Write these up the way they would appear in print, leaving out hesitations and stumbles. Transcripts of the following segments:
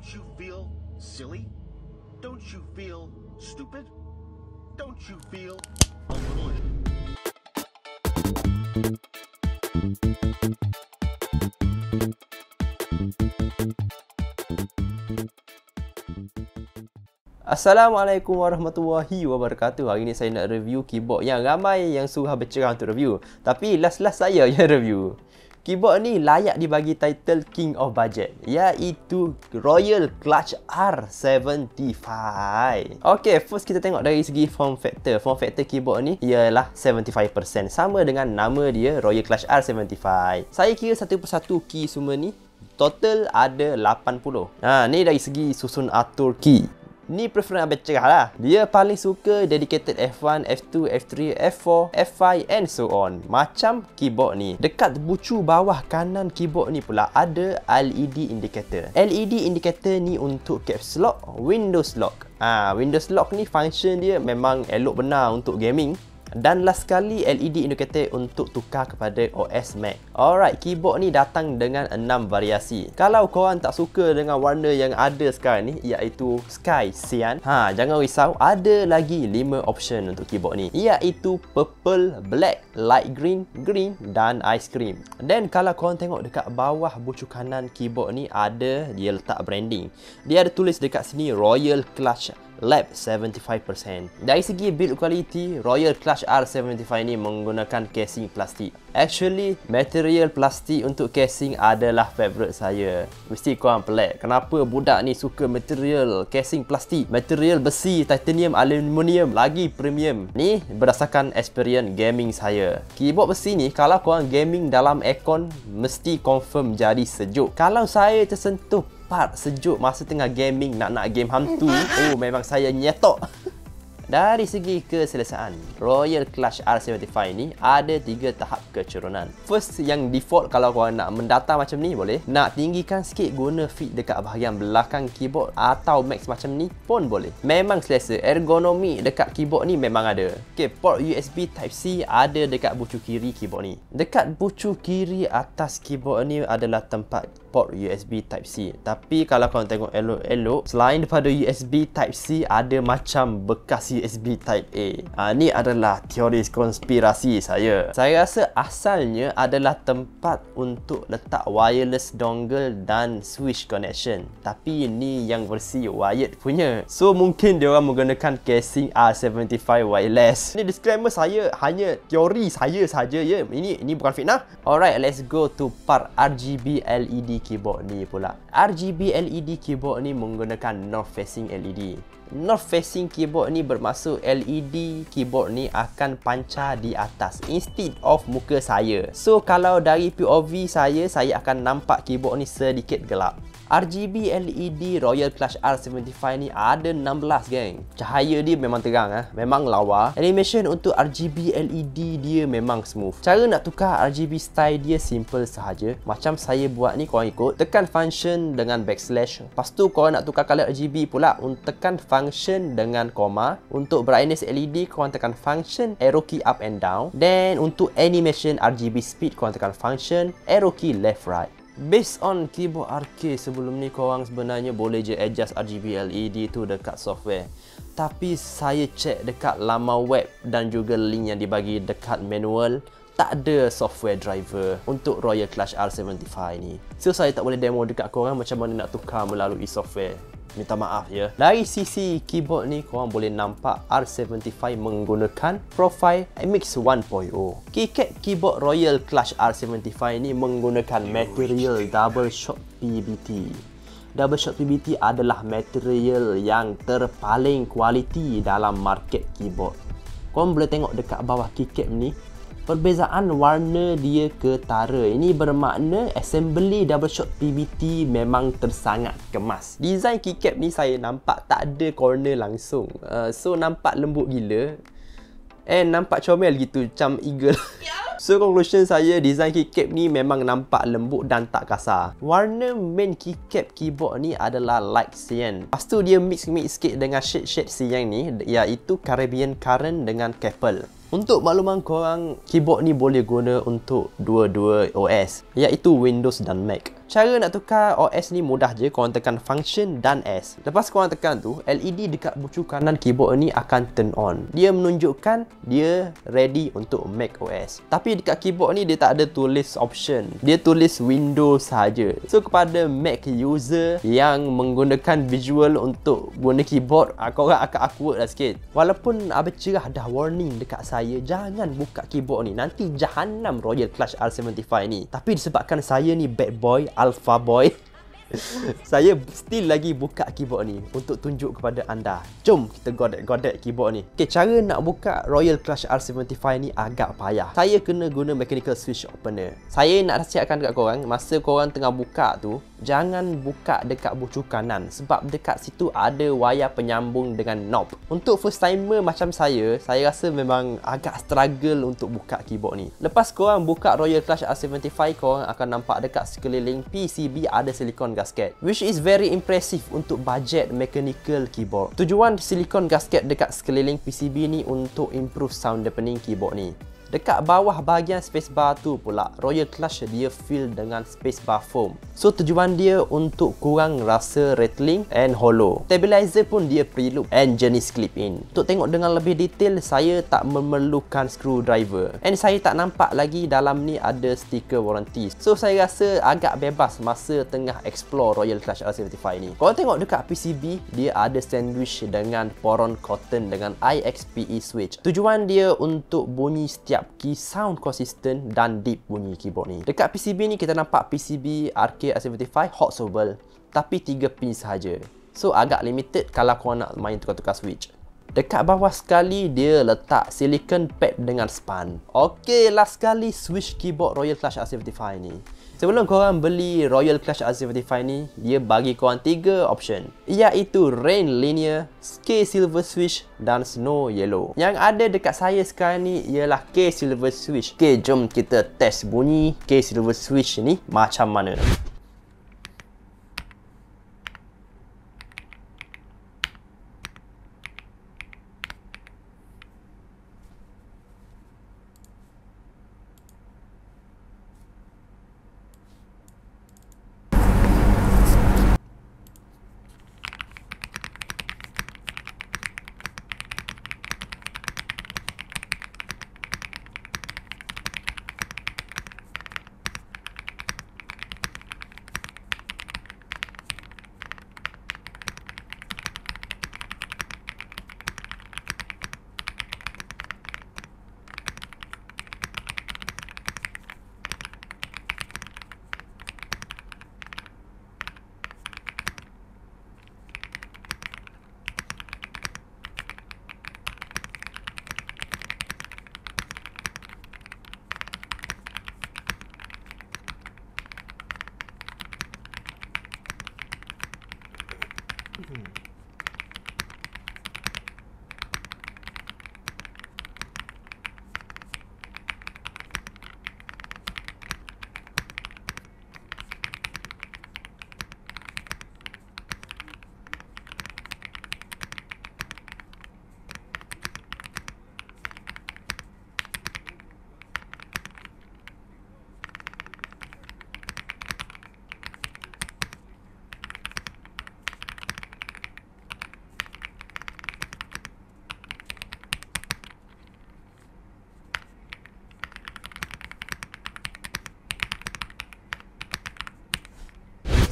Don't you feel silly? Don't you feel stupid? Don't you feel a little... Assalamualaikum warahmatullahi wabarakatuh. Hari ni saya nak review keyboard yang ramai yang suruh bercerah untuk review. Tapi last saya yang review. Keyboard ni layak dibagi title King of Budget, iaitu Royal Clutch R75. Okay, first kita tengok dari segi form factor. Form factor keyboard ni ialah 75%, sama dengan nama dia, Royal Clutch R75. Saya kira satu persatu key semua ni, total ada 80. Ni dari segi susun atur key. Ni preference abang cerah lah. Dia paling suka dedicated F1, F2, F3, F4, F5 and so on. Macam keyboard ni. Dekat bucu bawah kanan keyboard ni pula ada LED indicator. LED indicator ni untuk caps lock, Windows lock. Windows lock ni function dia memang elok benar untuk gaming. Dan last sekali LED indicator untuk tukar kepada OS Mac. Alright, keyboard ni datang dengan 6 variasi. Kalau korang tak suka dengan warna yang ada sekarang ni, iaitu Sky Cyan, jangan risau, ada lagi 5 option untuk keyboard ni, iaitu Purple, Black, Light Green, Green dan Ice Cream. Dan kalau korang tengok dekat bawah bucu kanan keyboard ni, ada dia letak branding. Dia ada tulis dekat sini Royal Clutch Lab 75%. Dari segi build quality, Royal Clutch R75 ni menggunakan casing plastik. Actually, material plastik untuk casing adalah favourite saya. Mesti korang pelik, kenapa budak ni suka material casing plastik? Material besi, titanium, aluminium lagi premium. Ni berdasarkan experience gaming saya. Keyboard besi ni kalau korang gaming dalam aircon, mesti confirm jadi sejuk. Kalau saya tersentuh part sejuk masa tengah gaming, nak game hantu, memang saya nyetok. Dari segi keselesaan, Royal Clutch R75 ni ada 3 tahap kecurunan. First, yang default, kalau korang nak mendata macam ni boleh. Nak tinggikan sikit guna feet dekat bahagian belakang keyboard atau max macam ni pun boleh. Memang selesa, ergonomi dekat keyboard ni memang ada. Okay, port USB Type-C ada dekat bucu kiri keyboard ni. Dekat bucu kiri atas keyboard ni adalah tempat port USB Type-C. Tapi kalau korang tengok elok-elok, selain daripada USB Type-C, ada macam bekas USB Type-A. Ni adalah teori konspirasi saya. Saya rasa asalnya adalah tempat untuk letak wireless dongle dan switch connection. Tapi ni yang versi wired punya. So mungkin diorang menggunakan casing R75 wireless. Ni disclaimer saya, hanya teori saya saja ya. Ini bukan fitnah. Alright, let's go to part RGB LED keyboard ni pula. RGB LED keyboard ni menggunakan north facing LED. North facing keyboard ni bermaksud LED keyboard ni akan pancar di atas instead of muka saya. So kalau dari POV saya akan nampak keyboard ni sedikit gelap. RGB LED Royal Clutch R75 ni ada 16 geng. Cahaya dia memang terang, memang lawa. Animation untuk RGB LED dia memang smooth. Cara nak tukar RGB style dia simple sahaja. Macam saya buat ni, korang ikut. Tekan function dengan backslash. Lepas tu korang nak tukar color RGB pula, tekan function dengan koma. Untuk brightness LED korang tekan function arrow key up and down. Then untuk animation RGB speed korang tekan function arrow key left right. Based on keyboard arcade sebelum ni, korang sebenarnya boleh je adjust RGB LED tu dekat software. Tapi saya cek dekat laman web dan juga link yang dibagi dekat manual, tak ada software driver untuk Royal Clutch R75 ni. So saya tak boleh demo dekat korang macam mana nak tukar melalui software. Minta maaf ya. Dari sisi keyboard ni, korang boleh nampak R75 menggunakan profile MX 1.0. Keycap keyboard Royal Clutch R75 ni menggunakan material double shot PBT. Double shot PBT adalah material yang terpaling kualiti dalam market keyboard. Korang boleh tengok dekat bawah keycap ni, perbezaan warna dia ketara. Ini bermakna assembly double shot PBT memang tersangat kemas. Design keycap ni saya nampak tak ada corner langsung. So nampak lembut gila. And nampak comel gitu, macam eagle. So conclusion saya, design keycap ni memang nampak lembut dan tak kasar. Warna main keycap keyboard ni adalah light cyan. Lepas tu dia mix sikit dengan shade cyan ni, iaitu Caribbean Current dengan Keppel. Untuk makluman korang, keyboard ni boleh guna untuk dua-dua OS, iaitu Windows dan Mac. Cara nak tukar OS ni mudah je. Korang tekan function dan S. Lepas korang tekan tu, LED dekat bucu kanan keyboard ni akan turn on. Dia menunjukkan dia ready untuk Mac OS. Tapi dekat keyboard ni dia tak ada tulis option. Dia tulis Windows sahaja. So kepada Mac user yang menggunakan visual untuk guna keyboard, korang akan awkward lah sikit. Walaupun Abang Cerah dah warning dekat saya, jangan buka keyboard ni, nanti jahanam Royal Clash R75 ni. Tapi disebabkan saya ni bad boy, alpha boy, saya still lagi buka keyboard ni untuk tunjuk kepada anda. Jom kita godek keyboard ni. Okay, cara nak buka Royal Clash R75 ni agak payah. Saya kena guna mechanical switch opener. Saya nak nasihatkan dekat korang, masa korang tengah buka tu, jangan buka dekat bucu kanan sebab dekat situ ada wayar penyambung dengan knob. Untuk first timer macam saya rasa memang agak struggle untuk buka keyboard ni. Lepas korang buka Royal Clash R75, korang akan nampak dekat sekeliling PCB ada silicon gasket, which is very impressive untuk budget mechanical keyboard. Tujuan silicon gasket dekat sekeliling PCB ni untuk improve sound deafening keyboard ni. Dekat bawah bahagian spacebar tu pula, Royal Clash dia fill dengan spacebar foam. So tujuan dia untuk kurang rasa rattling and hollow. Stabilizer pun dia preloop and jenis clip in. Untuk tengok dengan lebih detail, saya tak memerlukan screwdriver. And saya tak nampak lagi dalam ni ada stiker warranty. So saya rasa agak bebas masa tengah explore Royal Clash R75 ni. Kalau tengok dekat PCB, dia ada sandwich dengan poron cotton dengan IXPE switch. Tujuan dia untuk bunyi setiap key sound konsisten dan deep bunyi keyboard ni. Dekat PCB ni kita nampak PCB Arcade R75 hot swivel, tapi 3 pin sahaja. So agak limited kalau korang nak main tukar-tukar switch. Dekat bawah sekali dia letak silicon pad dengan span. Okey, last sekali switch keyboard Royal Clash R75 ni. Sebelum korang beli Royal Clash R75 ni, dia bagi korang 3 option, iaitu Rain Linear, K Silver Switch dan Snow Yellow. Yang ada dekat saya sekarang ni ialah K Silver Switch. Okay, jom kita test bunyi K Silver Switch ni macam mana.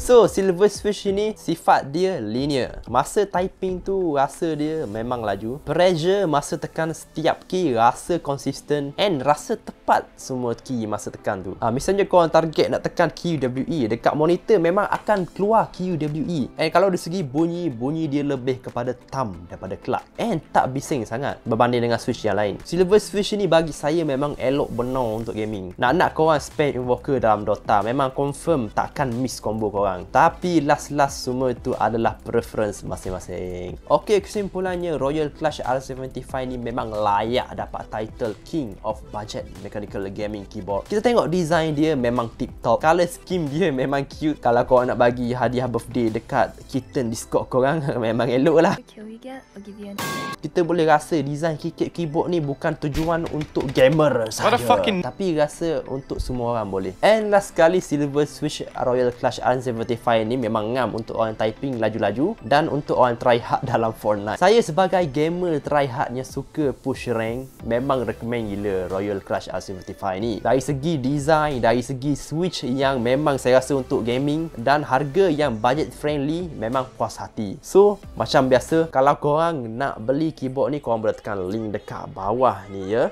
So, Silver Switch ini sifat dia linear. Masa typing tu rasa dia memang laju. Pressure masa tekan setiap key rasa konsisten and rasa tepat semua key masa tekan tu. Misalnya korang target nak tekan QWE, dekat monitor memang akan keluar QWE. And kalau dari segi bunyi dia lebih kepada thumb daripada clutch. And tak bising sangat berbanding dengan switch yang lain. Silver Switch ni bagi saya memang elok benar untuk gaming. Nak korang spam invoker dalam Dota, memang confirm takkan miss combo korang. Tapi last semua itu adalah preference masing-masing. Okey, kesimpulannya Royal Clash R75 ni memang layak dapat title King of Budget Mechanical Gaming Keyboard. Kita tengok design dia memang tip top. Color scheme dia memang cute. Kalau korang nak bagi hadiah birthday dekat kitten Discord korang, memang elok lah. get, I'll give you an... Kita boleh rasa design keyboard ni bukan tujuan untuk gamer saja, tapi rasa untuk semua orang boleh. And last sekali, Silver Switch Royal Clash R75 ni memang ngam untuk orang typing laju-laju dan untuk orang try hard dalam Fortnite. Saya sebagai gamer try hard yang suka push rank, memang recommend gila Royal Clash R75 ni. Dari segi design, dari segi Switch yang memang saya rasa untuk gaming, dan harga yang budget friendly, memang puas hati. So, macam biasa, kalau korang nak beli keyboard ni, korang boleh tekan link dekat bawah ni ya.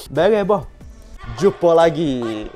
Bagai boh. Jumpa lagi.